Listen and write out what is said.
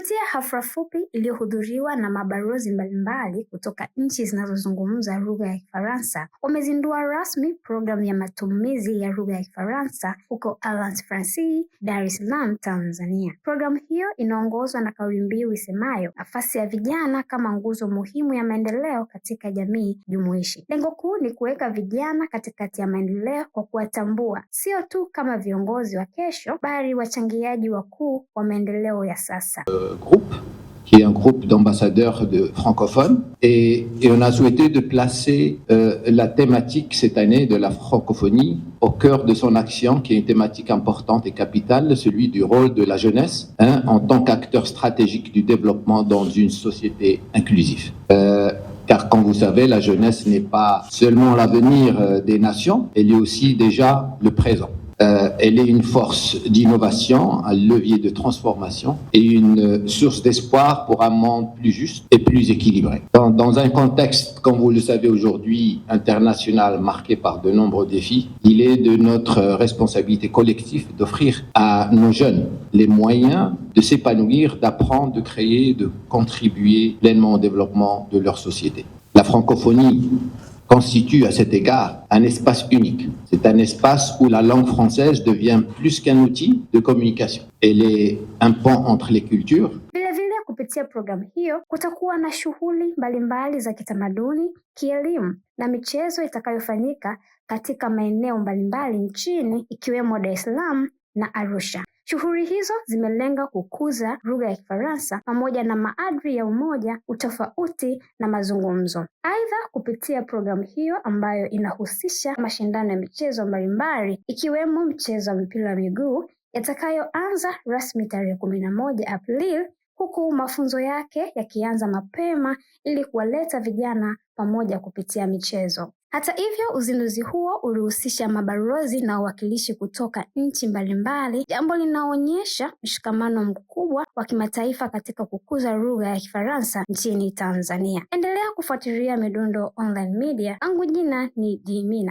Kupitia hafla fupi iliyohudhuriwa na mabalozi mbalimbali kutoka nchi zinazozungumza lugha ya Kifaransa, wamezindua rasmi programu ya matumizi ya lugha ya Kifaransa huko Alliance Francaise, Dar es Salaam, Tanzania. Programu hiyo inaongozwa na kauli mbiu isemayo nafasi ya vijana kama nguzo muhimu ya maendeleo katika jamii jumuishi. Lengo kuu ni kuweka vijana katikati ya maendeleo kwa kuwatambua sio tu kama viongozi wa kesho, bali wachangiaji wakuu wa maendeleo ya sasa. Groupe, qui est un groupe d'ambassadeurs francophones, et on a souhaité de placer la thématique cette année de la francophonie au cœur de son action, qui est une thématique importante et capitale, celui du rôle de la jeunesse en tant qu'acteur stratégique du développement dans une société inclusive. Car comme vous savez, la jeunesse n'est pas seulement l'avenir des nations, elle est aussi déjà le présent. Elle est une force d'innovation, un levier de transformation et une source d'espoir pour un monde plus juste et plus équilibré. Dans un contexte, comme vous le savez aujourd'hui, international marqué par de nombreux défis, il est de notre responsabilité collective d'offrir à nos jeunes les moyens de s'épanouir, d'apprendre, de créer, de contribuer pleinement au développement de leur société. La francophonie constitue à cet égard un espace unique. C'est un espace où la langue française devient plus qu'un outil de communication. Elle est un pont entre les cultures. Vilevile kupitia programu hiyo kutakuwa na shughuli mbalimbali za kitamaduni, kielimu na michezo itakayofanyika katika maeneo mbalimbali nchini ikiwemo Dar es Salaam na Arusha. Shughuli hizo zimelenga kukuza lugha ya Kifaransa pamoja na maadili ya umoja, utofauti na mazungumzo. Aidha, kupitia programu hiyo ambayo inahusisha mashindano ya michezo mbalimbali ikiwemo mchezo wa mpira wa miguu yatakayoanza rasmi tarehe 11 Aprili, huku mafunzo yake yakianza mapema ili kuwaleta vijana pamoja kupitia michezo. Hata hivyo, uzinduzi huo ulihusisha mabalozi na wawakilishi kutoka nchi mbalimbali, jambo linaonyesha mshikamano mkubwa wa kimataifa katika kukuza lugha ya Kifaransa nchini Tanzania. Endelea kufuatilia Midundo Online Media. Angu jina ni Jimina.